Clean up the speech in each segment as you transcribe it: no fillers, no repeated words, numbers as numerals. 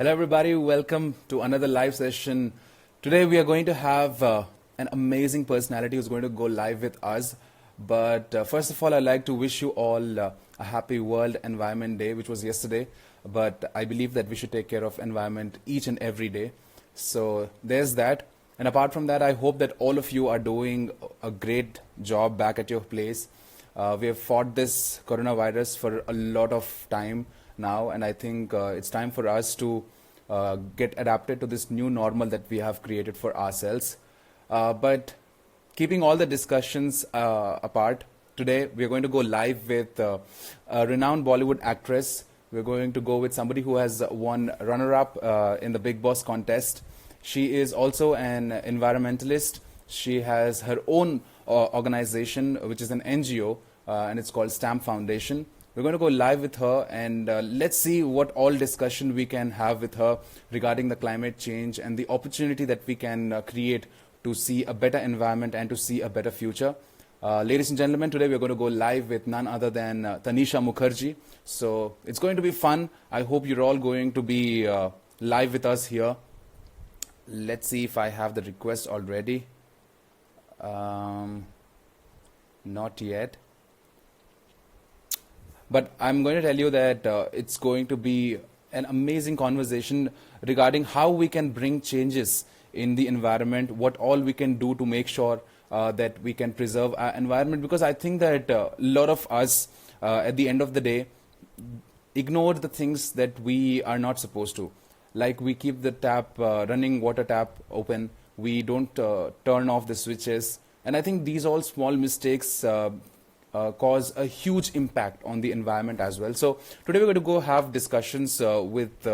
Hello, everybody. Welcome to another live session. Today, we are going to have an amazing personality who's going to go live with us. But first of all, I'd like to wish you all a happy World Environment Day, which was yesterday. But I believe that we should take care of environment each and every day. So there's that. And apart from that, I hope that all of you are doing a great job back at your place. We have fought this coronavirus for a lot of time now, and I think it's time for us to get adapted to this new normal that we have created for ourselves. But keeping all the discussions apart, today we are going to go live with a renowned Bollywood actress. We're going to go with somebody who has won runner-up in the Big Boss contest. She is also an environmentalist. She has her own organization, which is an NGO, and it's called Stamp Foundation. We're going to go live with her, and let's see what all discussion we can have with her regarding the climate change and the opportunity that we can create to see a better environment and to see a better future. Ladies and gentlemen, today we're going to go live with none other than Tanisha Mukherjee. So it's going to be fun. I hope you're all going to be live with us here. Let's see if I have the request already. Not yet. But I'm going to tell you that it's going to be an amazing conversation regarding how we can bring changes in the environment, what all we can do to make sure that we can preserve our environment. Because I think that a lot of us, at the end of the day, ignore the things that we are not supposed to. Like we keep the tap, running water tap open. We don't turn off the switches. And I think these all small mistakes cause a huge impact on the environment as well. So today we're going to go have discussions with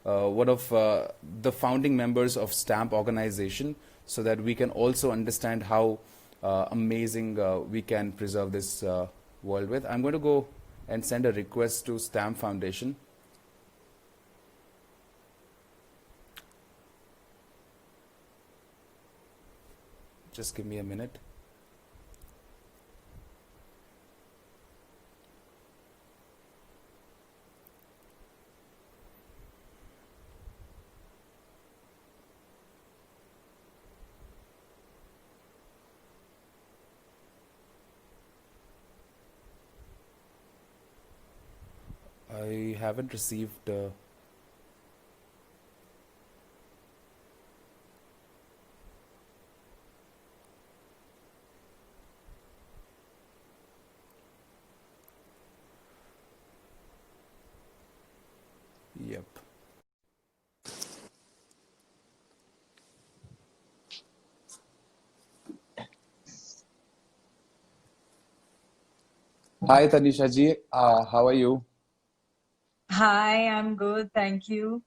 one of the founding members of Stamp organization, so that we can also understand how amazing we can preserve this world with. I'm going to go and send a request to Stamp Foundation. Just give me a minute. I haven't received. Yep. Hi, Tanisha ji. How are you? Hi, I'm good. Thank you.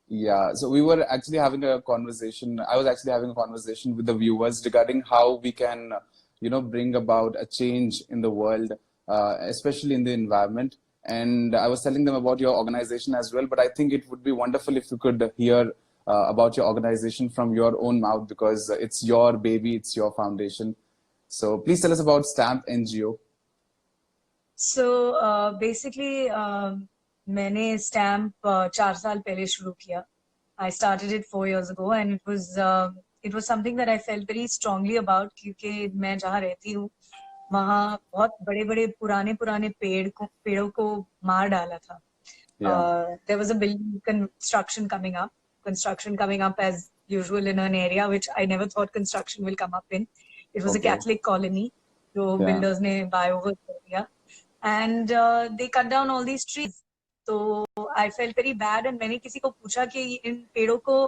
Yeah, so we were actually having a conversation. I was actually having a conversation with the viewers regarding how we can, bring about a change in the world, especially in the environment. And I was telling them about your organization as well. But I think it would be wonderful if you could hear about your organization from your own mouth, because it's your baby, it's your foundation. So please tell us about Stamp NGO. So basically, मैंने stamp 4 साल पहले शुरू किया. I started it 4 years ago, and it was something that I felt very strongly about, क्योंकि मैं जहाँ रहती हूँ वहाँ बहुत बड़े-बड़े पुराने पेड़ों को मार डाला था. Yeah, There was a building construction coming up as usual in an area which I never thought construction will come up in. It was a okay. Catholic colony, जो Yeah, builders ने buy over कर दिया, and they cut down all these trees. So I felt very bad, and मैंने किसी को पूछा कि इन पेड़ों को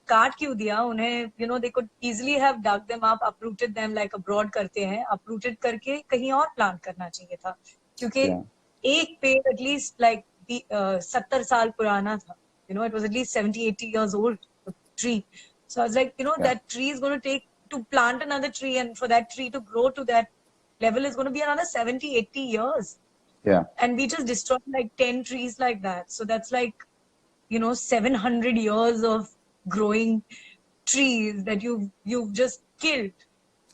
काट क्यों दिया उन्हें. They could easily have dug them up, uprooted them like abroad करते हैं, uprooted करके कहीं और plant करना चाहिए था, क्योंकि yeah, एक पेड़ at least like 70 साल पुराना था. It was at least 70-80 years old, the tree. So I was like, yeah, that tree is going to take to plant another tree, and for that tree to grow to that level is going to be another 70-80 years. yeah, And we just destroyed like 10 trees like that. So that's like, 700 years of growing trees that you've just killed,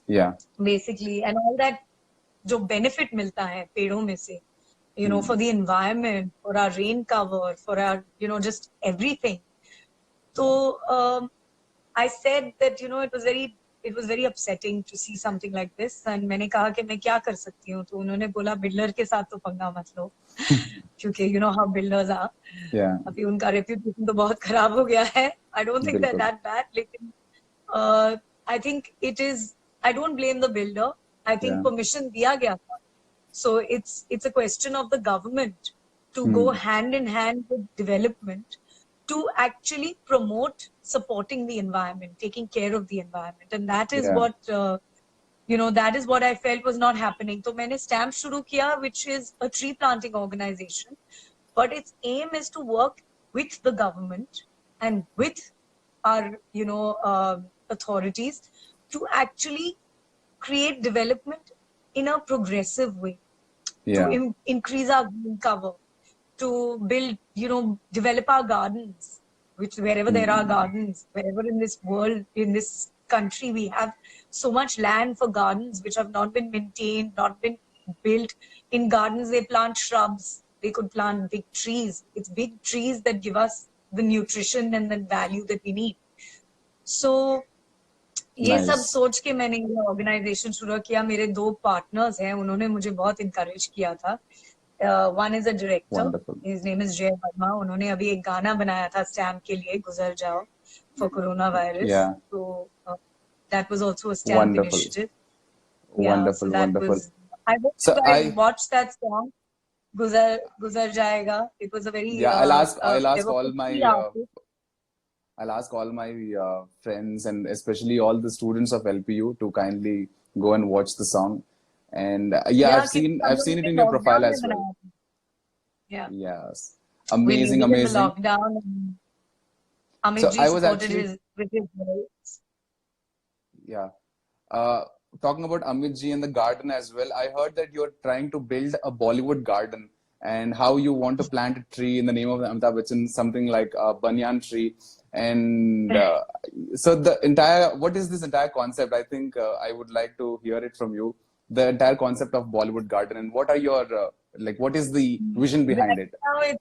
yeah, basically. And all that जो benefit मिलता है पेड़ों में से, you know, for the environment, for our rain cover, for our, you know, just everything. So I said that, you know, it was very upsetting to see something like this. And मैंने कहा कि मैं क्या कर सकती हूँ? तो उन्होंने बोला बिल्डर के साथ तो पंगा मत लो, क्योंकि you know how builders are. Yeah. अभी उनका reputation तो बहुत खराब हो गया है. I don't think they're that bad. लेकिन I think it is. I don't blame the builder. I think permission दिया गया था. So it's a question of the government to go hand in hand with development to actually promote supporting the environment, taking care of the environment, and that is what you know. That is what I felt was not happening. So मैंने stamp शुरू किया, which is a tree planting organization, but its aim is to work with the government and with our, you know, authorities to actually create development in a progressive way, to increase our green cover, to build, you know, develop our gardens, which wherever there are gardens, wherever in this world, in this country, we have so much land for gardens which have not been maintained, not been built. In gardens, they plant shrubs. They could plant big trees. It's big trees that give us the nutrition and the value that we need. So ये सब सोच के मैंने ये organisation शुरू किया. मेरे 2 partners हैं, उन्होंने मुझे बहुत इनकरेज किया था. One is a director. His name is Jay Verma. उन्होंने अभी एक गाना बनाया था स्टैम्प के लिए, गुजर जाओ, for coronavirus. So that was also a stamp initiative. Wonderful, so wonderful. I hope you guys watched that song, Guzar Jayega. It was a very I'll ask all my friends and especially all the students of LPU to kindly go and watch the song. And I've seen it in your profile as well. Yes, amazing. Lockdown. Amit So ji I was supported actually with his voice. Talking about Amit ji and the garden as well. I heard that you're trying to build a Bollywood garden and how you want to plant a tree in the name of Amitabh Bachchan, something like a banyan tree. And so what is this entire concept? I think I would like to hear it from you. The entire concept of Bollywood garden, and what are your what is the vision behind it? Right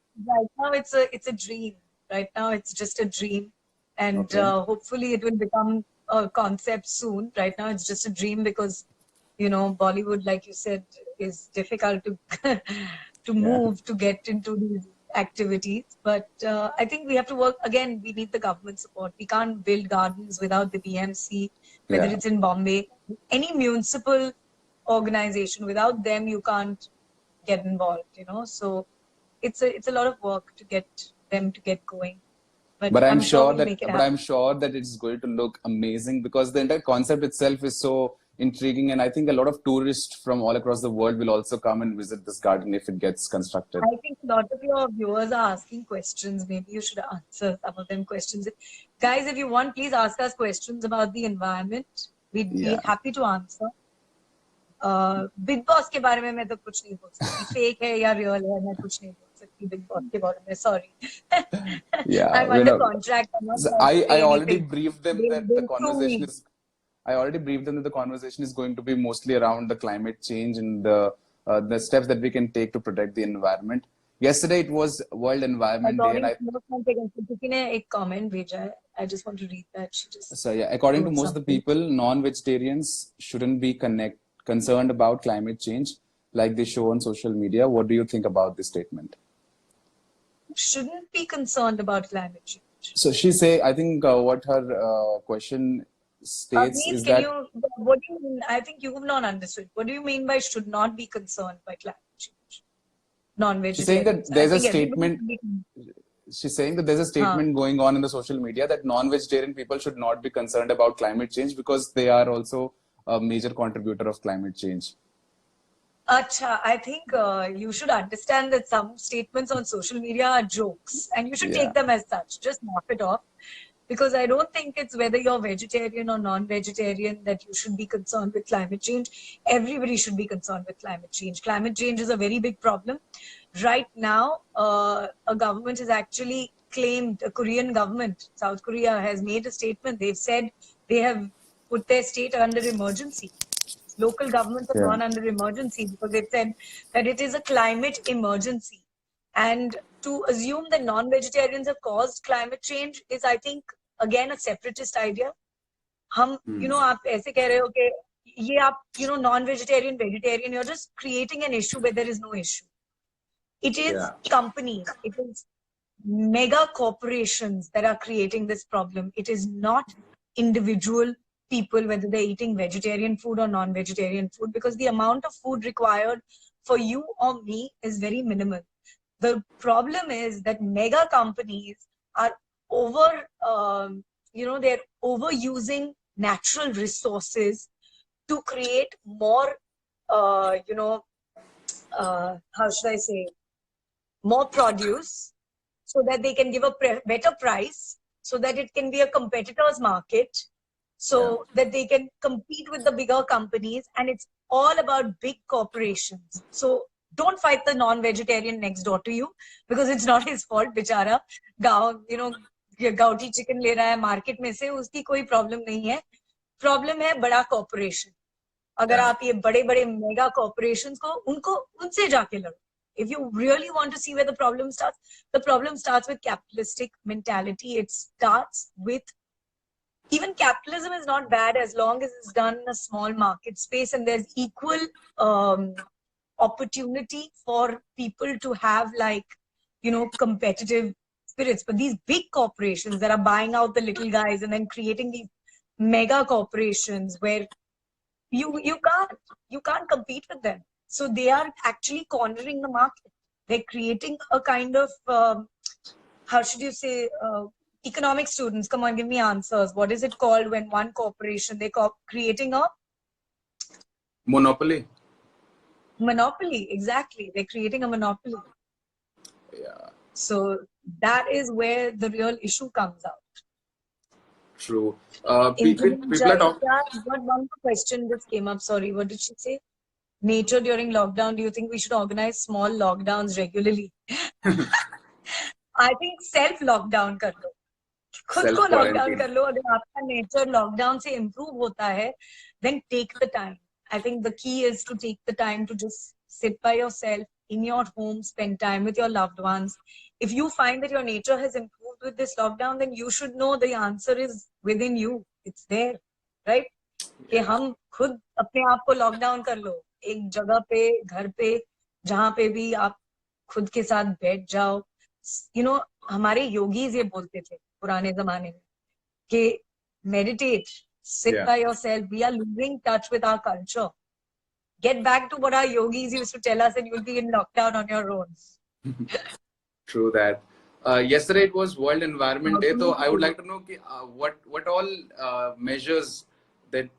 now it's a dream. Right now it's just a dream, and hopefully it will become a concept soon. Right now it's just a dream because, you know, Bollywood, like you said, is difficult to to move to get into these activities. But I think we have to work again. We need the government support. We can't build gardens without the BMC, whether it's in Bombay, any municipal organization. Without them, you can't get involved. You know, so it's a lot of work to get them to get going. But I'm sure that it's going to look amazing because the entire concept itself is so intriguing, and I think a lot of tourists from all across the world will also come and visit this garden if it gets constructed. I think a lot of your viewers are asking questions. Maybe you should answer some of them questions. Guys, if you want, please ask us questions about the environment. We'd be happy to answer. Big Boss के बारे में मैं तो कुछ नहीं बोल सकती. Fake है या real है, मैं कुछ नहीं बोल सकती Big Boss के बारे में. Sorry. I'm under contract. I already briefed them that the conversation is. I already briefed them that the conversation is going to be mostly around the climate change and the steps that we can take to protect the environment. Yesterday it was World Environment Day, and comment I just want to read that. According to most of the people, non-vegetarians shouldn't be concerned about climate change like they show on social media. What do you think about this statement? Shouldn't be concerned about climate change. So I think what her question states is that... what do you mean? I think you have not understood. What do you mean by should not be concerned by climate change? Non-vegetarian. She's saying that there's a statement going on in the social media that non-vegetarian people should not be concerned about climate change because they are also a major contributor of climate change. Acha, I think you should understand that some statements on social media are jokes and you should take them as such. Just knock it off. Because I don't think it's whether you're vegetarian or non-vegetarian that you should be concerned with climate change. Everybody should be concerned with climate change. Climate change is a very big problem. Right now, a government has actually claimed, a Korean government, South Korea has made a statement. They've said they have put their state under emergency. Local governments have gone under emergency because they said that it is a climate emergency. And to assume that non-vegetarians have caused climate change is, I think, again, a separatist idea. हम, आप ऐसे कह रहे हो कि ये आप, non-vegetarian, vegetarian, you're just creating an issue where there is no issue. It is companies, it is mega corporations that are creating this problem. It is not individual people, whether they're eating vegetarian food or non-vegetarian food, because the amount of food required for you or me is very minimal. The problem is that mega companies are they're overusing natural resources to create more, how should I say, more produce, so that they can give a better price, so that it can be a competitor's market, so that they can compete with the bigger companies. And it's all about big corporations. So don't fight the non-vegetarian next door to you, because it's not his fault. Bichara, गाउटी chicken ले रहा है market में से, उसकी कोई problem नहीं है. प्रॉब्लम है बड़ा कॉर्पोरेशन. अगर आप ये बड़े बड़े मेगा कॉर्पोरेशंस को उनसे जाके लड़ो. If you really want to see where the problem starts with capitalistic mentality. It starts with, even capitalism is not bad as long as it's done in a small market space and there's equal opportunity for people to have, like, competitive spirits. But these big corporations that are buying out the little guys and then creating these mega corporations where you can't compete with them. So they are actually cornering the market. They're creating a kind of, how should you say, economic students, come on, give me answers. What is it called when one corporation, they're creating a monopoly? Monopoly, exactly. They're creating a monopoly. Yeah. So that is where the real issue comes out. True. People are talking. One question just came up. Sorry, what did she say? Nature during lockdown. Do you think we should organize small lockdowns regularly? I think self lockdown कर लो. खुद को lockdown कर लो. अगर आपका nature lockdown से improve होता है, then take the time. I think the key is to take the time to just sit by yourself in your home, spend time with your loved ones. If you find that your nature has improved with this lockdown, then you should know the answer is within you. It's there, right? कि हम खुद अपने आप को lockdown कर लो. एक जगह पे, घर पे, जहाँ पे भी आप खुद के साथ बैठ जाओ. हमारे योगीज ये बोलते थे पुराने जमाने में कि meditate, sit by yourself. We are losing touch with our culture. Get back to what our yogis used to tell us and you'll be in lockdown on your own. True that. Yesterday it was World Environment Day, so I would like to know what all measures that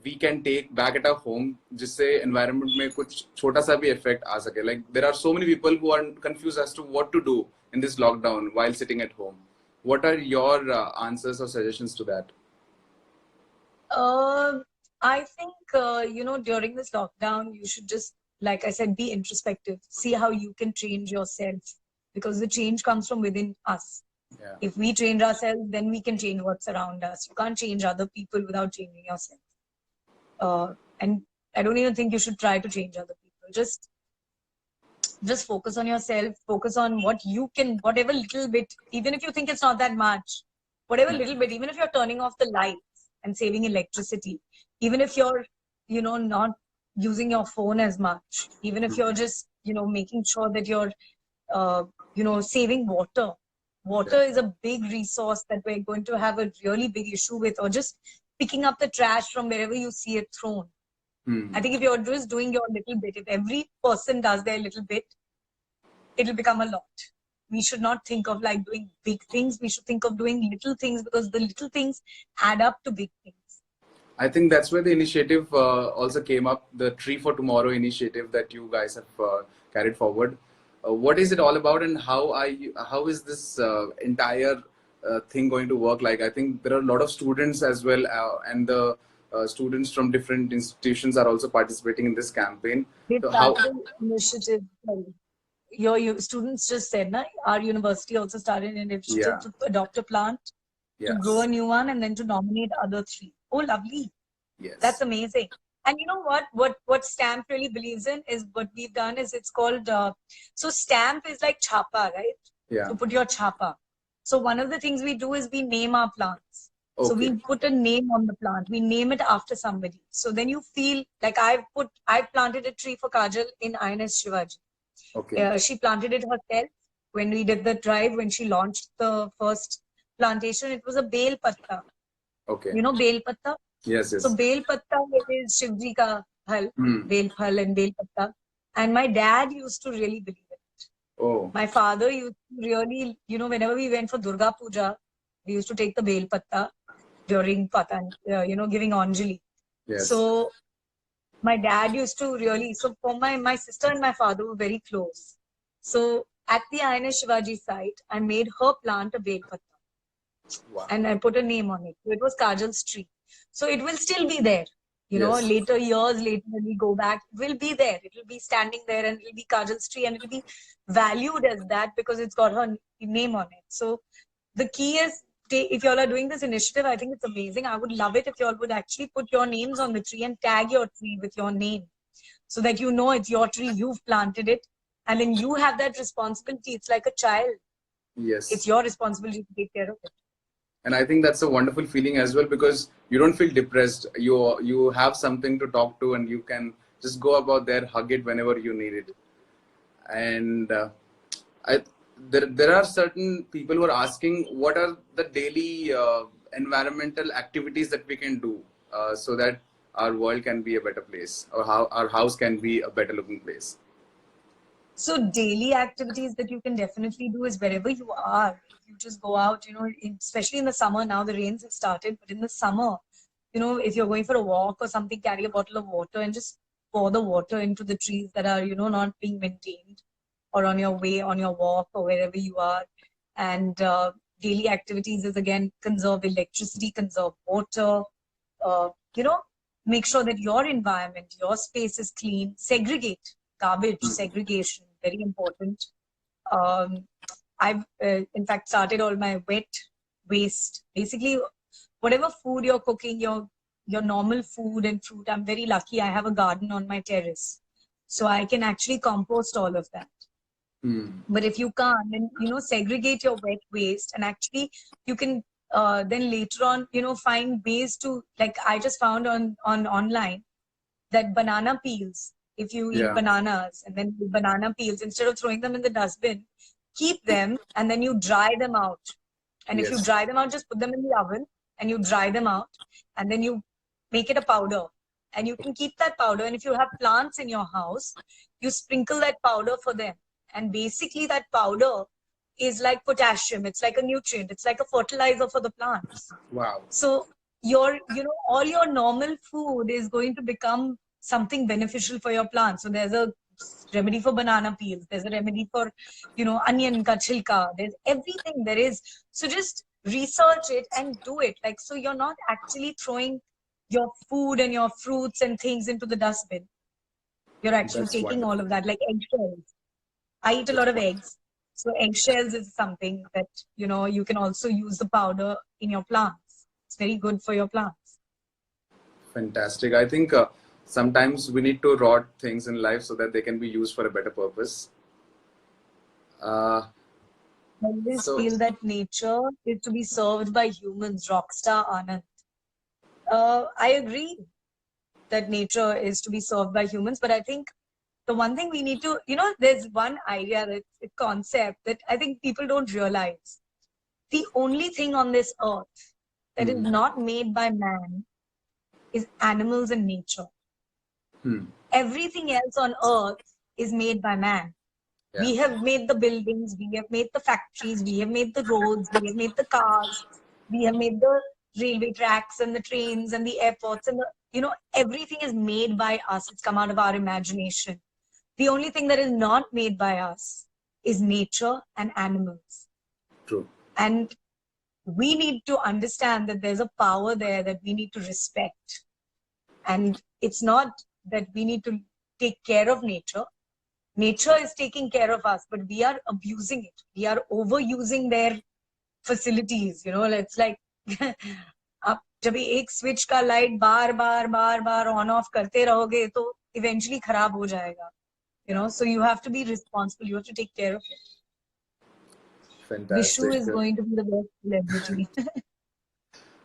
we can take back at our home जिससे environment में कुछ छोटा सा भी effect आ सके. Like there are so many people who are confused as to what to do in this lockdown while sitting at home. What are your answers or suggestions to that? I think, during this lockdown, you should just, like I said, be introspective. See how you can change yourself, because the change comes from within us. Yeah. If we change ourselves, then we can change what's around us. You can't change other people without changing yourself. And I don't even think you should try to change other people. Just focus on yourself. Focus on what you can, whatever little bit, even if you think it's not that much, whatever little bit, even if you're turning off the lights and saving electricity, even if you're, not using your phone as much, even if you're just, making sure that you're, saving water. Water is a big resource that we're going to have a really big issue with, or just picking up the trash from wherever you see it thrown. I think if you're just doing your little bit, if every person does their little bit, it'll become a lot. We should not think of like doing big things. We should think of doing little things, because the little things add up to big things. I think that's where the initiative also came up, the Tree for Tomorrow initiative that you guys have carried forward. What is it all about, and how is this entire thing going to work? Like, I think there are a lot of students as well, and the students from different institutions are also participating in this campaign. So how initiative? Your students just said, na, our university also started an initiative to adopt a plant, to grow a new one, and then to nominate other 3. Oh, lovely. Yes. That's amazing. And you know what Stamp really believes in is what we've done is it's called so Stamp is like chapa, right? Yeah. So put your chapa. So one of the things we do is we name our plants. So Okay. we put a name on the plant. We name it after somebody. So then you feel like I planted a tree for Kajal in INS Shivaji. Okay. She planted it herself when we did the drive, when she launched the first plantation. It was a bel patta. Okay. You know bel patta? Yes, yes. So bel patta is Shivji ka phal, Hmm. bel phal and bel patta. And my dad used to really believe it. Oh. My father used to really, whenever we went for Durga Puja, we used to take the bel patta during Patan, giving Anjali. Yes. So my dad used to really, so for my sister and my father were very close. So at the INS Shivaji site, I made her plant a bel patta. Wow. And I put a name on it. So it was Kajal's tree. So it will still be there. Yes. Later, years later, when we go back, it will be there. It will be standing there and it will be Kajal's tree and it will be valued as that because it's got her name on it. So the key is, if y'all are doing this initiative, I think it's amazing. I would love it if y'all would actually put your names on the tree and tag your tree with your name so that you know it's your tree, you've planted it, and then you have that responsibility. It's like a child. Yes. It's your responsibility to take care of it. And I think that's a wonderful feeling as well because you don't feel depressed. You have something to talk to, and you can just go about there, hug it whenever you need it. And I there are certain people who are asking what are the daily environmental activities that we can do so that our world can be a better place, or how our house can be a better looking place. So daily activities that you can definitely do is wherever you are. If you just go out, especially in the summer now, the rains have started, but in the summer, if you're going for a walk or something, carry a bottle of water and just pour the water into the trees that are, not being maintained, or on your way, on your walk, or wherever you are. And daily activities is again conserve electricity, conserve water, uh, make sure that your environment, your space is clean, segregate garbage, segregation, very important. Um, I've, in fact, started all my wet waste. Basically, whatever food you're cooking, your normal food and fruit. I'm very lucky. I have a garden on my terrace, so I can actually compost all of that. But if you can't, then segregate your wet waste, and actually you can then later on find ways to, like I just found on online that banana peels. If you eat Yeah. bananas and then the banana peels, instead of throwing them in the dustbin, keep them and then you dry them out. And if you Yes. dry them out, just put them in the oven and you dry them out, and then you make it a powder. And you can keep that powder. And if you have plants in your house, you sprinkle that powder for them. And basically, that powder is like potassium. It's like a nutrient. It's like a fertilizer for the plants. Wow. So all your normal food is going to become something beneficial for your plant. So there's a remedy for banana peels. There's a remedy for, onion ka chilka. There's everything there is. So just research it and do it. Like, so you're not actually throwing your food and your fruits and things into the dustbin. You're actually That's taking all wonderful. of that, like eggshells. I eat a lot That's of eggs. So eggshells is something that, you can also use the powder in your plants. It's very good for your plants. Fantastic. I think sometimes we need to rot things in life so that they can be used for a better purpose. I always So feel that nature is to be served by humans, rockstar Anand. I agree that nature is to be served by humans, but I think the one thing we need to, there's one idea, that a concept that I think people don't realize. The only thing on this earth that is not made by man is animals and nature. Everything else on earth is made by man. yeah. We have made the buildings, we have made the factories, we have made the roads, we have made the cars, we have made the railway tracks and the trains and the airports, and everything is made by us. It's come out of our imagination. The only thing that is not made by us is nature and animals. True. And we need to understand that there's a power there that we need to respect. And it's not that we need to take care of nature. Nature is taking care of us, but we are abusing it. We are overusing their facilities. It's like जब एक switch का light bar bar on off करते रहोगे तो eventually खराब हो जाएगा. So you have to be responsible. You have to take care of it. Vishu Fantastic. is going to be the best celebrity.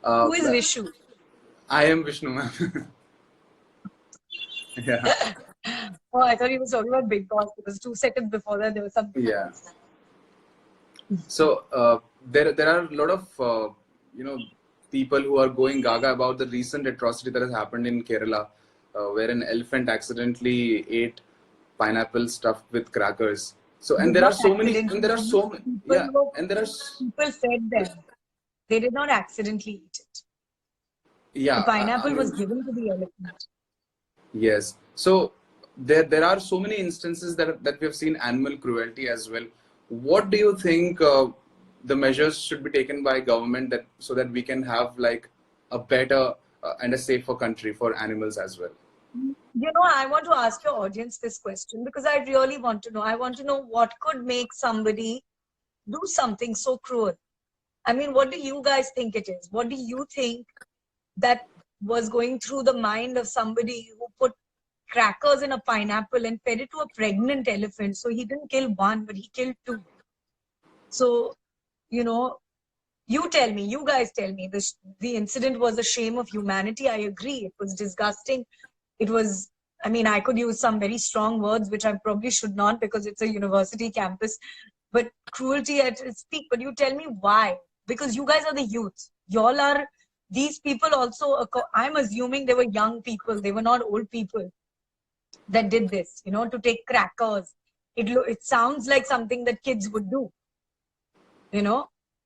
Uh, Who is Vishu? I am Vishnu, ma'am. Yeah. Oh, I thought he was talking about Big Boss because 2 seconds before that there was something Yeah. else. So there are a lot of people who are going gaga about the recent atrocity that has happened in Kerala, where an elephant accidentally ate pineapple stuffed with crackers. So Did there are not so many, and accidentally there are eat. so many, yeah, and there are People fed them. They did not accidentally eat it. yeah. The pineapple I was mean, given to the elephant. yes. So there are so many instances that we have seen animal cruelty as well. What do you think the measures should be taken by government that so that we can have like a better and a safer country for animals as well? I want to ask your audience this question because I really want to know. I want to know what could make somebody do something so cruel. I mean, what do you guys think it is? What do you think that was going through the mind of somebody who put crackers in a pineapple and fed it to a pregnant elephant? So he didn't kill one, but he killed two. So, you tell me, you guys tell me, the incident was a shame of humanity. I agree. It was disgusting. It was, I could use some very strong words, which I probably should not because it's a university campus, but cruelty at its peak. But you tell me why? Because you guys are the youth. Y'all are, these people also, I'm assuming they were young people. They were not old people that did this, to take crackers. It sounds like something that kids would do,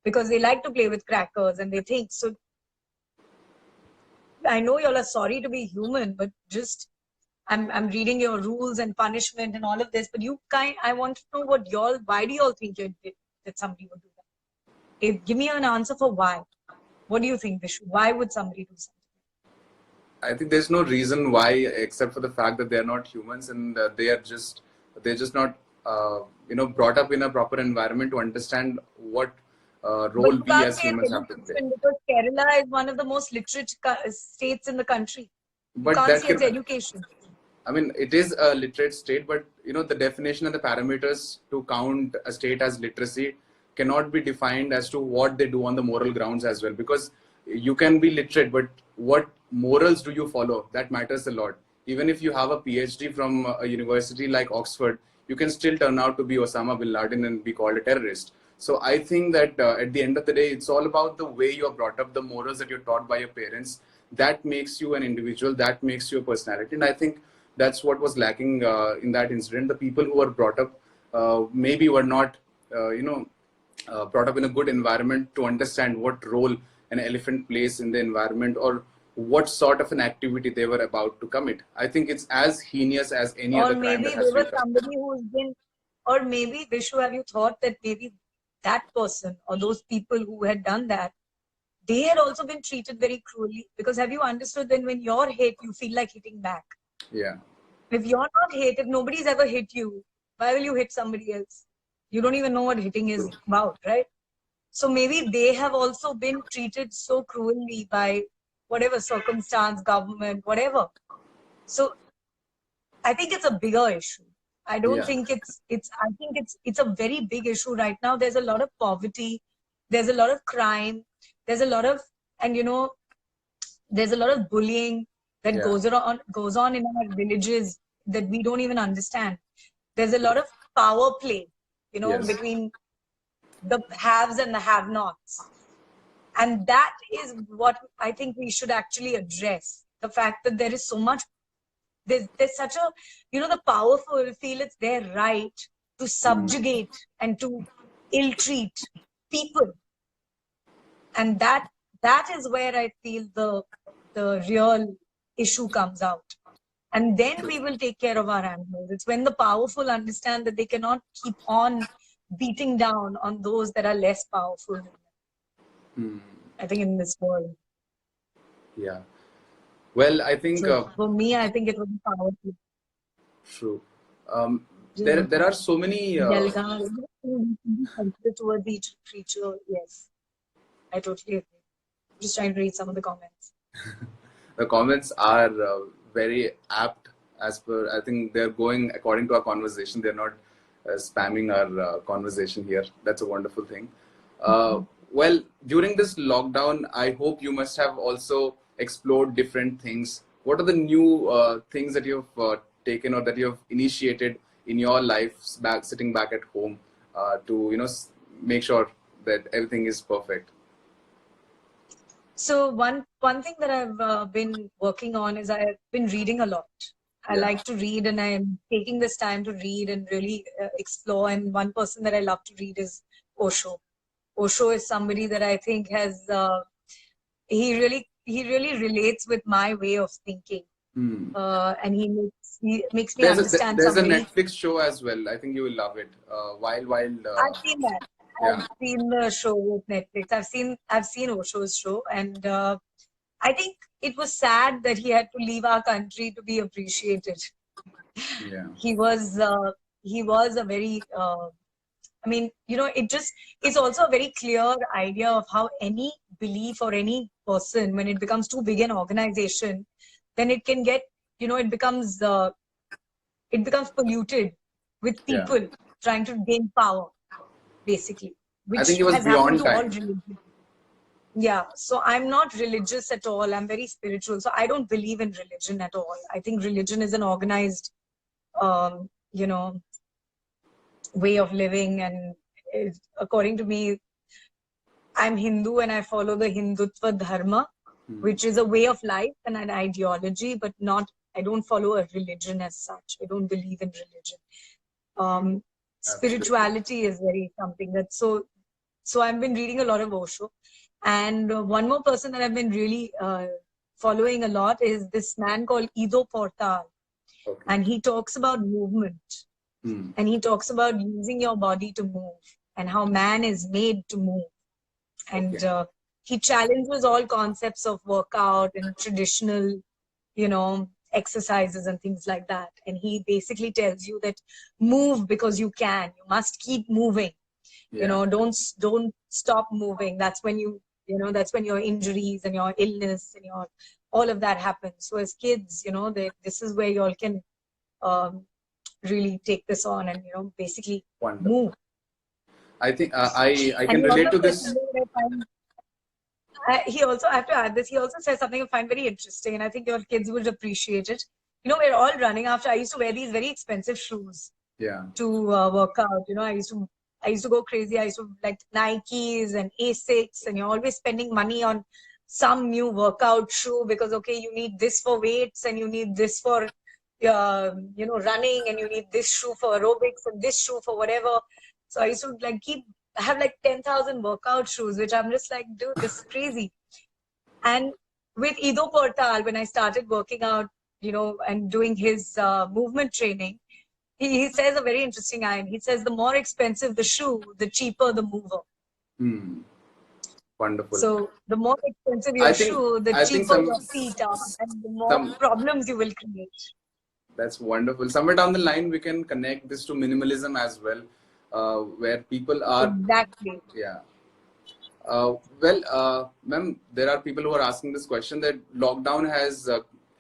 because they like to play with crackers and they think so. I know y'all are sorry to be human, but just I'm reading your rules and punishment and all of this, but I want to know why do y'all think that somebody would do that? Give me an answer for why. What do you think, Vishu? Why would somebody do something? I think there's no reason why except for the fact that they're not humans and they're just not brought up in a proper environment to understand what But role you we can't as say humans have to play. education because Kerala is one of the most literate states in the country. You But can't that say it's can, education. I mean, it is a literate state, but the definition and the parameters to count a state as literacy cannot be defined as to what they do on the moral grounds as well. Because you can be literate, but what morals do you follow? That matters a lot. Even if you have a PhD from a university like Oxford, you can still turn out to be Osama bin Laden and be called a terrorist. So I think that at the end of the day, it's all about the way you're brought up, the morals that you're taught by your parents. That makes you an individual. That makes you a personality. And I think that's what was lacking in that incident. The people who were brought up maybe were not, brought up in a good environment to understand what role an elephant plays in the environment or what sort of an activity they were about to commit. I think it's as heinous as any Or other crime maybe that they has were been done. somebody who's been, or maybe, Vishu, have you thought that maybe that person or those people who had done that, they had also been treated very cruelly? Because have you understood that when you're hit, you feel like hitting back? Yeah. If you're not hit, if nobody's ever hit you, why will you hit somebody else? You don't even know what hitting is about, right? So maybe they have also been treated so cruelly by whatever circumstance, government, whatever. So I think it's a bigger issue. I don't Yeah. think I think it's a very big issue right now. There's a lot of poverty, there's a lot of crime, there's a lot of, and there's a lot of bullying that Yeah. goes on in our villages that we don't even understand. There's a lot of power play, Yes. between the haves and the have-nots. And that is what I think we should actually address. The fact that there is so much, there's such a, the powerful feel it's their right to subjugate and to ill-treat people. And that is where I feel the real issue comes out. And then we will take care of our animals. It's when the powerful understand that they cannot keep on beating down on those that are less powerful. I think in this world. Yeah. Well, I think So for me, I think it was powerful. true. There are so many. Yelga, sensitive towards each creature. Yes, I totally agree. just trying to read some of the comments. The comments are very apt as per, I think they're going according to our conversation. They're not spamming our conversation here. That's a wonderful thing. Well, during this lockdown, I hope you must have also explored different things. What are the new things that you've taken or that you have initiated in your life, sitting back at home to make sure that everything is perfect? So one thing that I've been working on is I've been reading a lot. I like to read, and I'm taking this time to read and really explore. And one person that I love to read is Osho. Osho is somebody that I think has he really relates with my way of thinking, and he makes me understand. There's a Netflix show as well. I think you will love it. Wild. I've seen that. Yeah. I've seen the show with Netflix. I've seen Osho's show, and I think it was sad that he had to leave our country to be appreciated. Yeah. He was a very I mean, it's also a very clear idea of how any belief or any person, when it becomes too big an organization, then it can get, it becomes polluted with people trying to gain power, basically, which I think it was has beyond happened to time. all religions. Yeah, so I'm not religious at all. I'm very spiritual. So I don't believe in religion at all. I think religion is an organized, you know, way of living. And according to me, I'm Hindu and I follow the Hindutva Dharma, which is a way of life and an ideology, but I don't follow a religion as such. I don't believe in religion. Spirituality is very something that's so I've been reading a lot of Osho. And one more person that I've been really following a lot is this man called Ido Portal. Okay. And he talks about movement. And he talks about using your body to move and how man is made to move. And he challenges all concepts of workout and traditional, exercises and things like that. And he basically tells you that move because you can. You must keep moving. Don't stop moving. That's when that's when your injuries and your illness and all of that happens. So as kids, this is where you all can really take this on and basically move. I think I can relate to this. He also, I have to add this, he also says something I find very interesting, and I think your kids would appreciate it. We're all running after, I used to wear these very expensive shoes to work out. I used to go crazy. I used to like Nikes and Asics, and you're always spending money on some new workout shoe because, okay, you need this for weights and you need this for, running, and you need this shoe for aerobics and this shoe for whatever. So I used to have 10,000 workout shoes, which I'm just like, dude, this is crazy. And with Ido Portal, when I started working out, and doing his movement training, he says a very interesting line. He says, the more expensive the shoe, the cheaper the mover. Wonderful. So the more expensive your shoe, the cheaper your feet are, and the more problems you will create. That's wonderful. Somewhere down the line, we can connect this to minimalism as well, where people are... Exactly. Yeah. Ma'am, there are people who are asking this question that lockdown has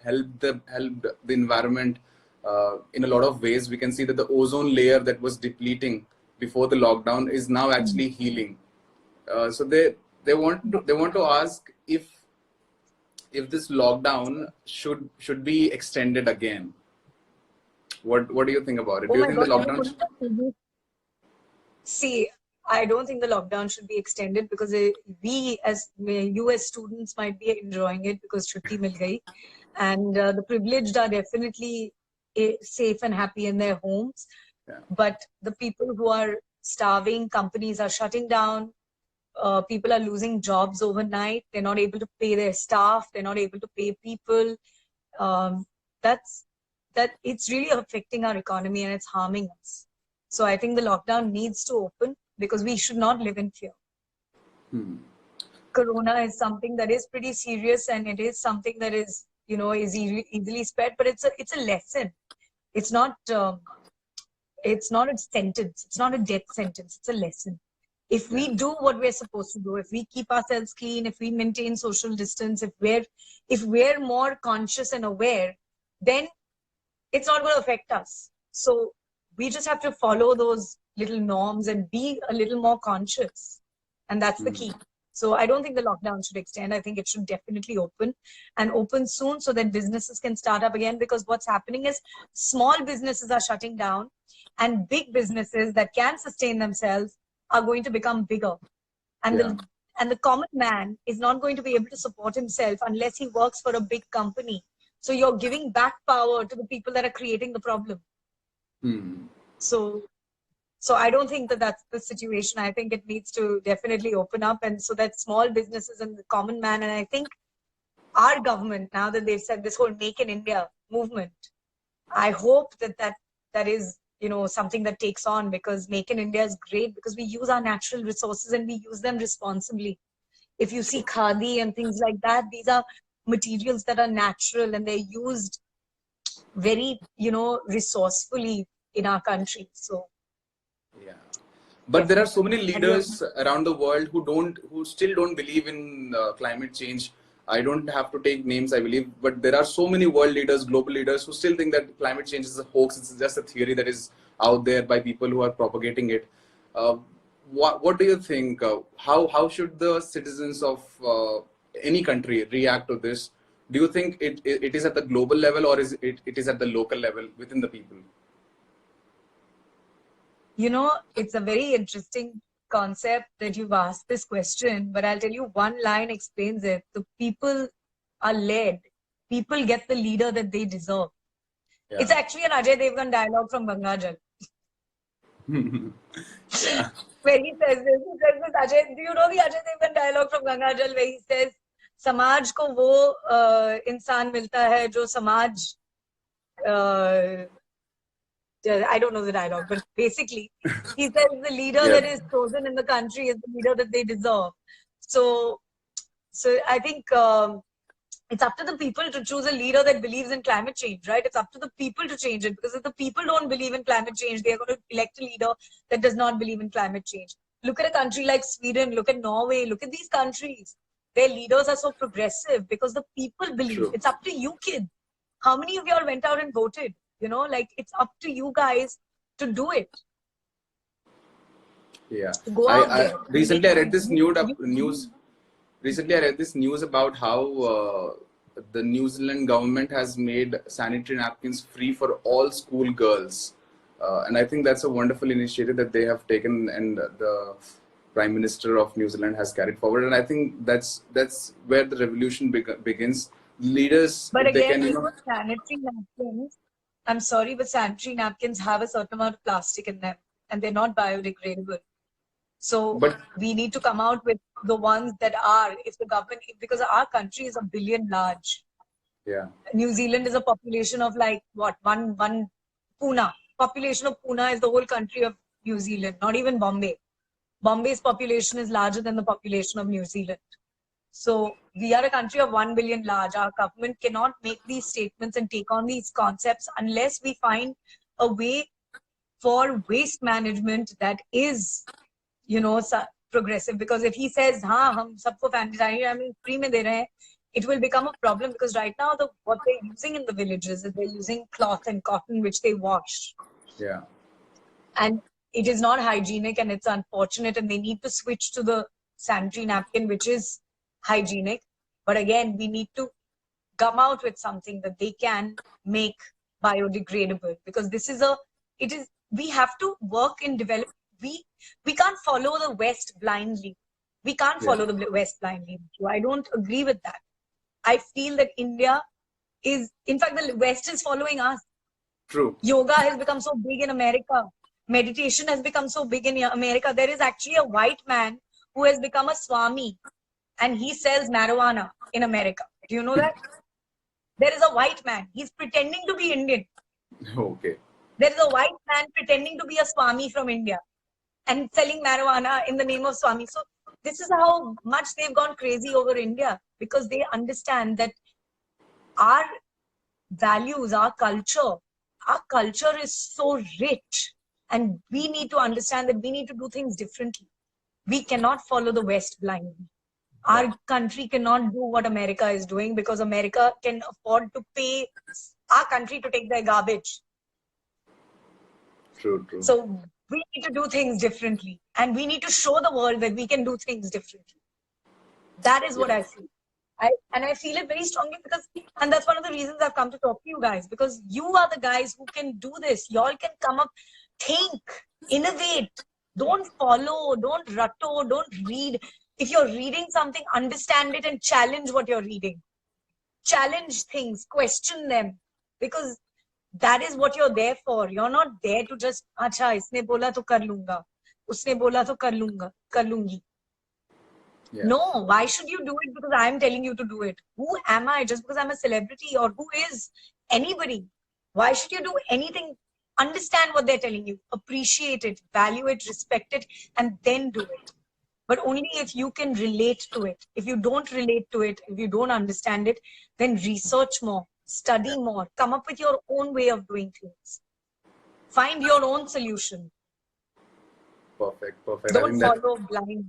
helped the environment in a lot of ways. We can see that the ozone layer that was depleting before the lockdown is now actually healing. So they want to ask if this lockdown should be extended again. What do you think about it? Do you think the lockdown? See, I don't think the lockdown should be extended because we as US students might be enjoying it because chutti mil gayi, and the privileged are definitely safe and happy in their homes. But the people who are starving, companies are shutting down. People are losing jobs overnight. They're not able to pay their staff. They're not able to pay people. It's really affecting our economy and it's harming us. So I think the lockdown needs to open because we should not live in fear. Corona is something that is pretty serious, and it is something that is, is easily spread, but it's a lesson. It's not a sentence. It's not a death sentence. It's a lesson. If we do what we're supposed to do, if we keep ourselves clean, if we maintain social distance, if we're more conscious and aware, then it's not going to affect us. So we just have to follow those little norms and be a little more conscious. And that's the key. So I don't think the lockdown should extend. I think it should definitely open, and open soon, so that businesses can start up again. Because what's happening is small businesses are shutting down, and big businesses that can sustain themselves are going to become bigger. And the common man is not going to be able to support himself unless he works for a big company. So you're giving back power to the people that are creating the problem. So I don't think that that's the situation. I think it needs to definitely open up, and so that small businesses and the common man, and I think our government, now that they've said this whole Make in India movement, I hope that is, something that takes on, because Make in India is great because we use our natural resources and we use them responsibly. If you see khadi and things like that, these are materials that are natural and they're used very, resourcefully in our country. So but there are so many leaders around the world who still don't believe in climate change. I don't have to take names, I believe, but there are so many world leaders, global leaders, who still think that climate change is a hoax. It's just a theory that is out there by people who are propagating it. What do you think? How should the citizens of any country react to this? Do you think it is at the global level, or it is at the local level within the people? It's a very interesting concept that you've asked this question, but I'll tell you, one line explains it. The people are led. People get the leader that they deserve. Yeah. It's actually an Ajay Devgan dialogue from Ganga Jal. Where he says this, Ajay, do you know the Ajay Devgan dialogue from Ganga Jal where he says, समाज को वो इंसान मिलता है जो समाज I don't know the dialogue, but basically he says the leader that is chosen in the country is the leader that they deserve. So I think it's up to the people to choose a leader that believes in climate change, right? It's up to the people to change it, because if the people don't believe in climate change, they are going to elect a leader that does not believe in climate change. Look at a country like Sweden, look at Norway, look at these countries. Their leaders are so progressive because the people believe. True. It's up to you, kids. How many of y'all went out and voted? It's up to you guys to do it. Yeah. Recently I read this news. Recently I read this news about how the New Zealand government has made sanitary napkins free for all school girls. And I think that's a wonderful initiative that they have taken, and the Prime Minister of New Zealand has carried forward. And I think that's where the revolution begins. Leaders, but again, sanitary napkins, I'm sorry, but sanitary napkins have a certain amount of plastic in them, and they're not biodegradable. So we need to come out with the ones that are, if the government, because our country is 1 billion large. Yeah. New Zealand is a population of one Pune. Population of Pune is the whole country of New Zealand, not even Bombay. Bombay's population is larger than the population of New Zealand. So we are a country of 1 billion large. Our government cannot make these statements and take on these concepts unless we find a way for waste management that is, progressive. Because if he says, hum sabko family free mein de rahe hain, it will become a problem, because right now what they're using in the villages is they're using cloth and cotton which they wash. Yeah. And it is not hygienic, and it's unfortunate, and they need to switch to the sanitary napkin, which is hygienic. But again, we need to come out with something that they can make biodegradable, because we have to work and develop. We can't follow the West blindly. We can't follow the West blindly. I don't agree with that. I feel that India is, in fact, the West is following us. True. Yoga has become so big in America. Meditation has become so big in America. There is actually a white man who has become a Swami, and he sells marijuana in America. Do you know that? There is a white man. He's pretending to be Indian. Okay. There is a white man pretending to be a Swami from India and selling marijuana in the name of Swami. So this is how much they've gone crazy over India, because they understand that our values, our culture is so rich, and we need to understand that we need to do things differently. We cannot follow the West blindly. Our country cannot do what America is doing because America can afford to pay our country to take their garbage. True, true. So we need to do things differently, and we need to show the world that we can do things differently. That is what I feel. I feel it very strongly because, and that's one of the reasons I've come to talk to you guys, because you are the guys who can do this. Y'all can come up, think, innovate. Don't follow, don't rutto, don't read. If you're reading something, understand it and challenge what you're reading. Challenge things, question them, because that is what you're there for. You're not there to just, acha, isne bola to kar lunga, usne bola to kar lungi. Yeah. No, why should you do it because I'm telling you to do it? Who am I just because I'm a celebrity, or who is anybody? Why should you do anything? Understand what they're telling you, appreciate it, value it, respect it, and then do it. But only if you can relate to it. If you don't relate to it, if you don't understand it, then research more, study more, come up with your own way of doing things. Find your own solution. Perfect, perfect. Don't follow blind.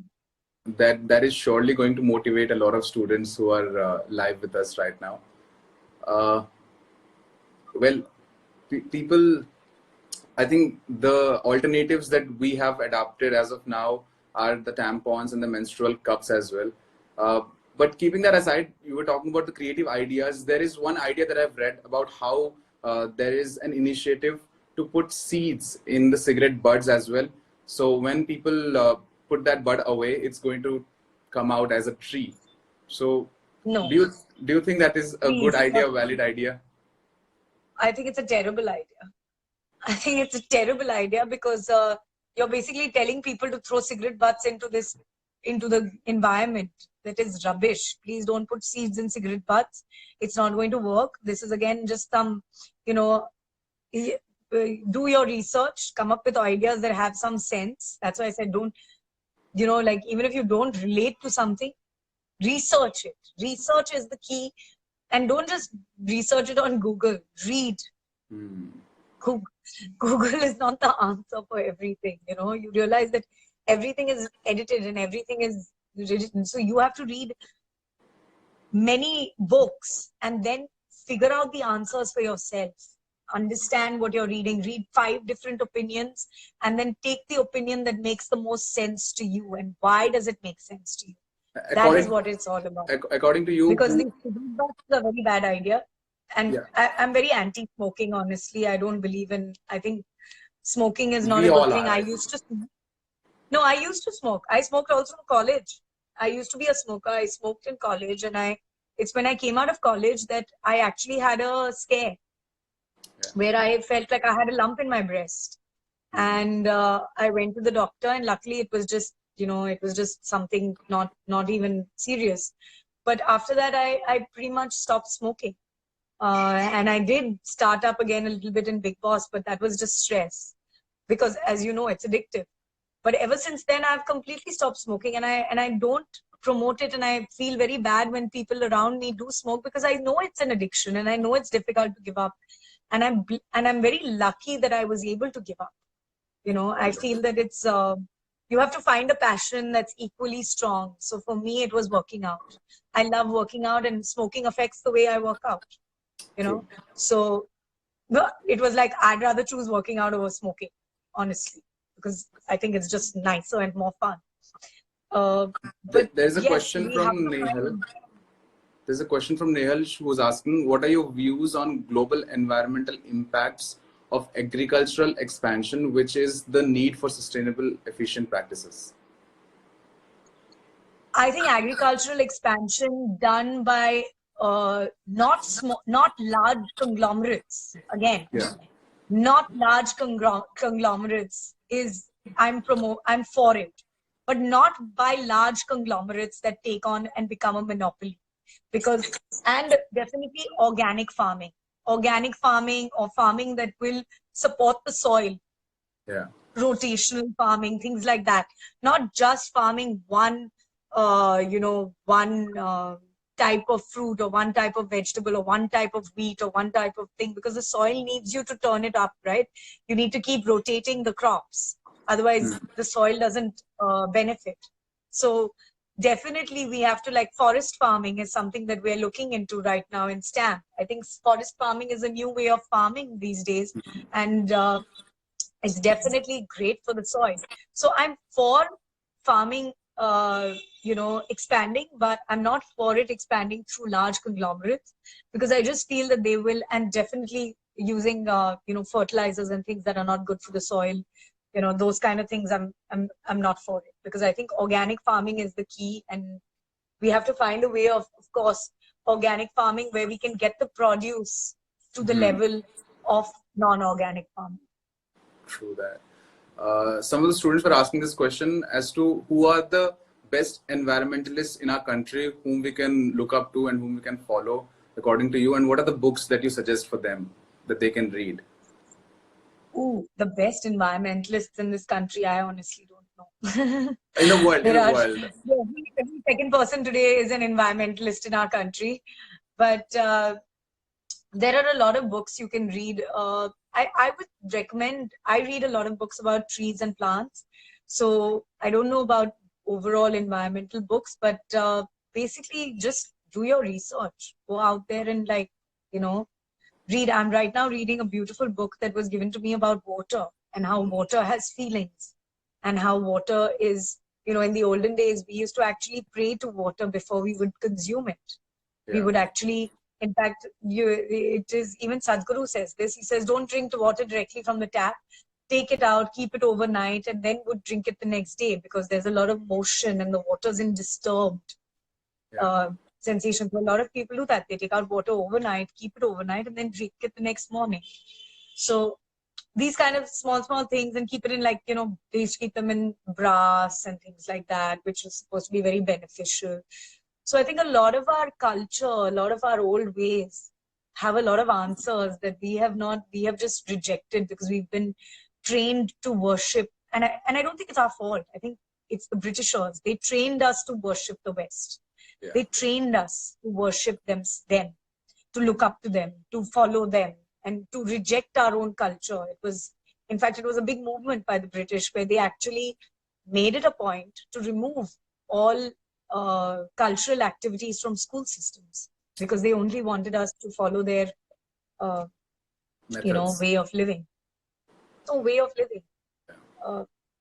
That is surely going to motivate a lot of students who are live with us right now. Well, people, I think the alternatives that we have adopted as of now are the tampons and the menstrual cups as well. But keeping that aside, you were talking about the creative ideas. There is one idea that I've read about how there is an initiative to put seeds in the cigarette butts as well. So when people put that bud away, it's going to come out as a tree. So no. Do you think that is a good idea, a valid idea? I think it's a terrible idea. I think it's a terrible idea because you're basically telling people to throw cigarette butts into the environment. That is rubbish. Please don't put seeds in cigarette butts. It's not going to work. This is again just some, do your research, come up with ideas that have some sense. That's why I said don't, even if you don't relate to something, research it. Research is the key. And don't just research it on Google. Read. Google is not the answer for everything. You realize that everything is edited and everything is written. So you have to read many books and then figure out the answers for yourself. Understand what you're reading. Read 5 different opinions and then take the opinion that makes the most sense to you. And why does it make sense to you? That is what it's all about. According to you, because the cigarette butts is a very bad idea. And I'm very anti-smoking, honestly. I don't believe in, I think smoking is not a good thing. I used to smoke. I smoked also in college. I used to be a smoker. I smoked in college, and it's when I came out of college that I actually had a scare where I felt like I had a lump in my breast. And I went to the doctor, and luckily it was just, it was just something not even serious. But after that, I pretty much stopped smoking. And I did start up again a little bit in Bigg Boss, but that was just stress because, as you know, it's addictive. But ever since then, I've completely stopped smoking, and I don't promote it. And I feel very bad when people around me do smoke because I know it's an addiction and I know it's difficult to give up. And I'm very lucky that I was able to give up. I feel that it's you have to find a passion that's equally strong. So for me, it was working out. I love working out, and smoking affects the way I work out. So it was like I'd rather choose working out over smoking, honestly, because I think it's just nicer and more fun. But there's a question from Nehal. There's a question from Nehal who's asking, what are your views on global environmental impacts of agricultural expansion, which is the need for sustainable, efficient practices? I think agricultural expansion done by not large conglomerates, again, not large conglomerates is, I'm for it, but not by large conglomerates that take on and become a monopoly. And definitely organic farming or farming that will support the soil. Rotational farming, things like that. Not just farming one type of fruit or one type of vegetable or one type of wheat or one type of thing, because the soil needs you to turn it up, right? You need to keep rotating the crops. Otherwise, the soil doesn't benefit. So definitely we have to, like, forest farming is something that we're looking into right now in STAMP. I think forest farming is a new way of farming these days, and it's definitely great for the soil. So I'm for farming, expanding, but I'm not for it expanding through large conglomerates, because I just feel that they will, and definitely using, fertilizers and things that are not good for the soil, those kind of things. I'm not for it, because I think organic farming is the key, and we have to find a way of course, organic farming where we can get the produce to the level of non-organic farming. True that. Some of the students were asking this question as to who are the best environmentalists in our country whom we can look up to and whom we can follow according to you, and what are the books that you suggest for them that they can read? Ooh, the best environmentalists in this country, I honestly don't know. In the world, every second person today is an environmentalist in our country. But there are a lot of books you can read. I would recommend, I read a lot of books about trees and plants. So I don't know about overall environmental books, but basically just do your research. Go out there and, like, read. I'm right now reading a beautiful book that was given to me about water, and how water has feelings, and how water is, in the olden days, we used to actually pray to water before we would consume it. We would actually, in fact, it is, even Sadhguru says this. He says, don't drink the water directly from the tap. Take it out, keep it overnight, and then would drink it the next day, because there's a lot of motion and the water's in disturbed sensation. So a lot of people do that. They take out water overnight, keep it overnight, and then drink it the next morning. So these kind of small things, and keep it in, like, they used to keep them in brass and things like that, which is supposed to be very beneficial. So I think a lot of our culture, a lot of our old ways have a lot of answers that we have just rejected, because we've been trained to worship. And I don't think it's our fault. I think it's the Britishers. They trained us to worship the West. They trained us to worship them, to look up to them, to follow them, and to reject our own culture. In fact, it was a big movement by the British, where they actually made it a point to remove all cultural activities from school systems, because they only wanted us to follow their, way of living. So way of living.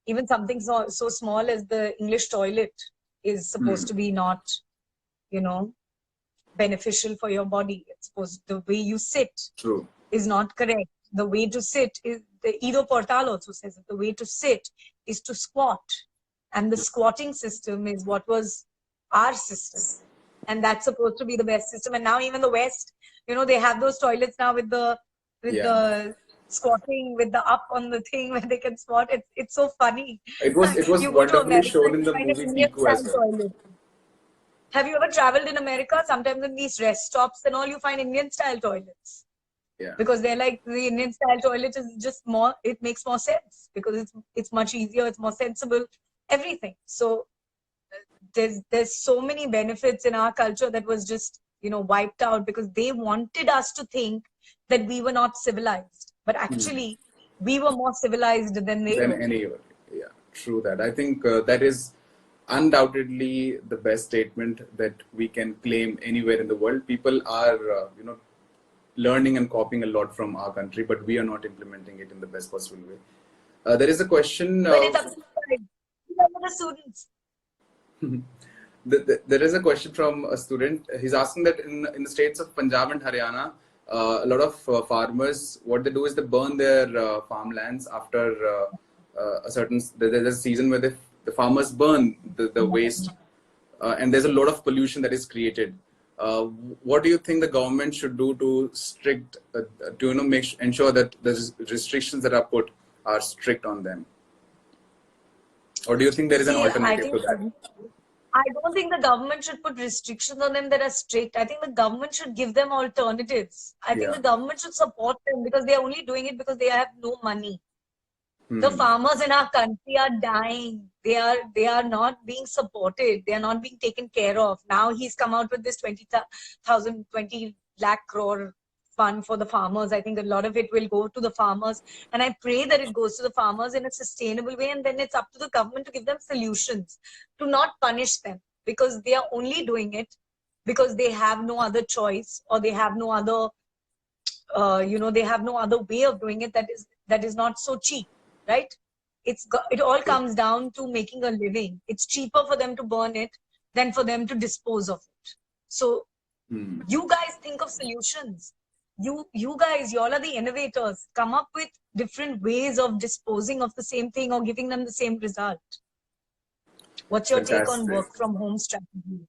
Even something so small as the English toilet is supposed to be not, beneficial for your body. It's supposed, the way you sit is not correct. The way to sit is, the Ido Portal also says that the way to sit is to squat. And the squatting system is what was our system. And that's supposed to be the best system. And now even the West, they have those toilets now with the squatting, with the up on the thing where they can squat. It's so funny. It was wonderfully shown in the movie Piku as well. Have you ever traveled in America? Sometimes in these rest stops and all, you find Indian style toilets. Because they're like, the Indian style toilet is just more, it makes more sense, because it's much easier, it's more sensible, everything. So there's so many benefits in our culture that was just, wiped out, because they wanted us to think that we were not civilized. But actually, we were more civilized than they were. Anyway, true that. I think that is undoubtedly the best statement that we can claim anywhere in the world. People are, learning and copying a lot from our country, but we are not implementing it in the best possible way. There is a question. But it's up to the students. There is a question from a student. He's asking that in the states of Punjab and Haryana, a lot of farmers, what they do is they burn their farmlands after a certain. There's a season where the farmers burn the waste, and there's a lot of pollution that is created. What do you think the government should do to ensure that the restrictions that are put are strict on them? Or do you think there is an alternative to that? I don't think the government should put restrictions on them that are strict. I think the government should give them alternatives. I think the government should support them, because they are only doing it because they have no money. The farmers in our country are dying. They are not being supported. They are not being taken care of. Now he's come out with this 20 lakh crore fund for the farmers. I think a lot of it will go to the farmers, and I pray that it goes to the farmers in a sustainable way, and then it's up to the government to give them solutions, to not punish them, because they are only doing it because they have no other choice, or they have no other they have no other way of doing it that is not so cheap, right? It all comes down to making a living. It's cheaper for them to burn it than for them to dispose of it. So you guys think of solutions. You guys, y'all are the innovators. Come up with different ways of disposing of the same thing or giving them the same result. What's your take on work from home strategy?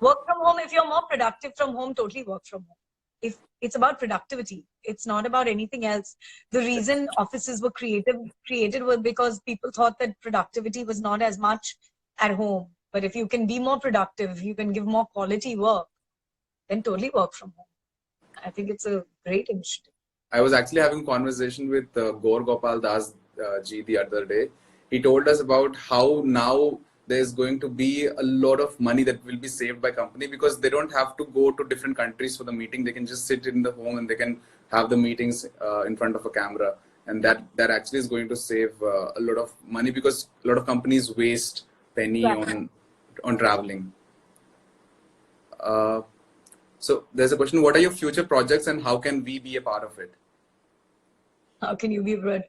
Work from home, if you're more productive from home, totally work from home. If it's about productivity, it's not about anything else. The reason offices were created was because people thought that productivity was not as much at home. But if you can be more productive, you can give more quality work, then totally work from home. I think it's a great initiative. I was actually having a conversation with Gaur Gopal Das ji the other day. He told us about how now there's going to be a lot of money that will be saved by company, because they don't have to go to different countries for the meeting. They can just sit in the home and they can have the meetings in front of a camera. And that actually is going to save a lot of money, because a lot of companies waste penny on traveling. So there's a question: what are your future projects and how can we be a part of it? How can you be rude?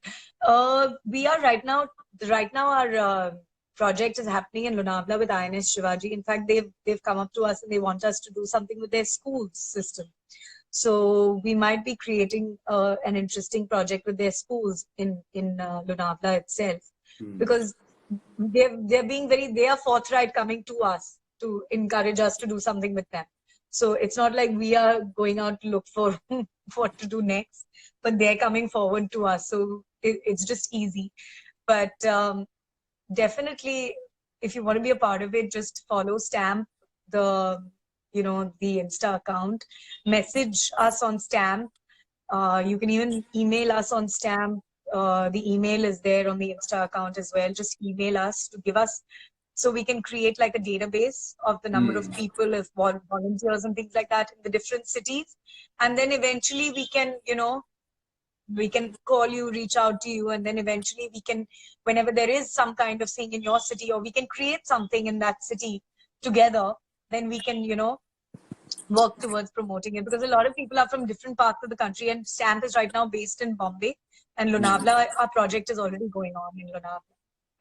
We are right now our project is happening in Lonavala with INS Shivaji. In fact, they've come up to us and they want us to do something with their school system. So we might be creating an interesting project with their schools in Lonavala itself, because they are forthright coming to us to encourage us to do something with them. So it's not like we are going out to look for what to do next, but they're coming forward to us. So it's just easy. But definitely, if you want to be a part of it, just follow Stamp, the Insta account. Message us on Stamp. You can even email us on Stamp. The email is there on the Insta account as well. Just email us to give us, so we can create like a database of the number of people, of volunteers and things like that in the different cities. And then eventually we can, we can call you, reach out to you, and then eventually we can, whenever there is some kind of thing in your city, or we can create something in that city together, then we can, work towards promoting it. Because a lot of people are from different parts of the country, and Stamp is right now based in Bombay, and Lonavala, our project is already going on in Lonavala.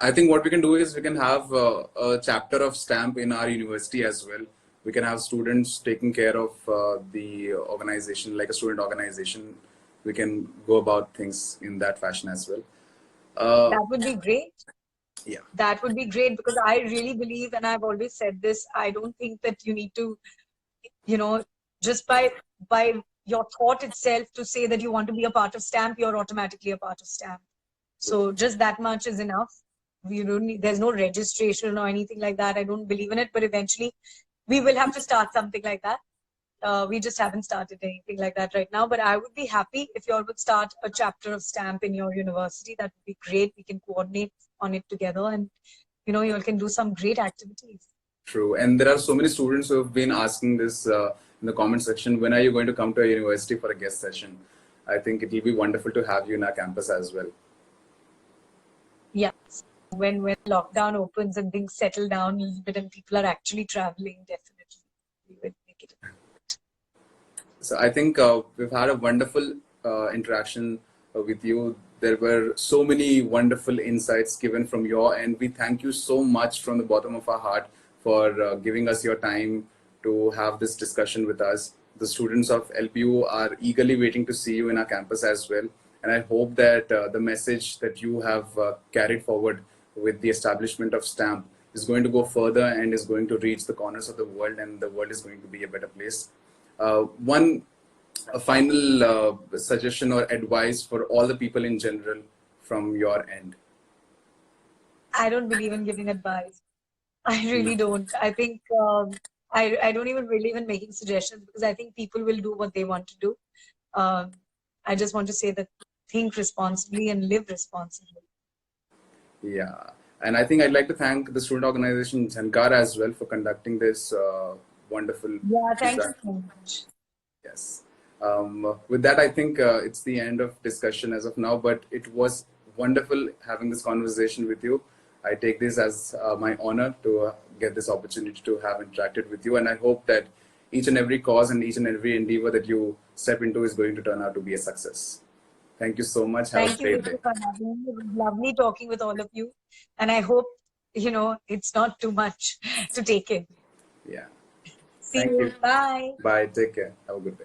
I think what we can do is we can have a chapter of Stamp in our university as well. We can have students taking care of the organization, like a student organization. We can go about things in that fashion as well. That would be great. Yeah. That would be great, because I really believe, and I've always said this, I don't think that you need to, just by your thought itself to say that you want to be a part of Stamp, you're automatically a part of Stamp. So just that much is enough. You don't need, there's no registration or anything like that. I don't believe in it, but eventually we will have to start something like that. We just haven't started anything like that right now, but I would be happy if you all would start a chapter of Stamp in your university. That would be great. We can coordinate on it together, and you all can do some great activities. True. And there are so many students who have been asking this in the comment section: when are you going to come to our university for a guest session? I think it will be wonderful to have you in our campus as well. Yes. When lockdown opens and things settle down a little bit and people are actually traveling, definitely we will make it. So I think we've had a wonderful interaction with you. There were so many wonderful insights given from your end. We thank you so much from the bottom of our heart for giving us your time to have this discussion with us. The students of LPU are eagerly waiting to see you in our campus as well. And I hope that the message that you have carried forward with the establishment of Stamp is going to go further and is going to reach the corners of the world, and the world is going to be a better place. One final suggestion or advice for all the people in general from your end? I don't believe in giving advice. I really don't. I think I don't even believe in making suggestions, because I think people will do what they want to do. I just want to say that think responsibly and live responsibly. Yeah. And I think I'd like to thank the student organization Jhankar as well for conducting this wonderful. Yeah, thank you so much. Yes. With that, I think it's the end of discussion as of now, but it was wonderful having this conversation with you. I take this as my honor to get this opportunity to have interacted with you, and I hope that each and every cause and each and every endeavor that you step into is going to turn out to be a success. Thank you so much. Have a Thank you, great day. Vijay, for having me. It was lovely talking with all of you. And I hope, it's not too much to take in. Yeah. See Thank you. you. Bye. Bye. Take care. Have a good day.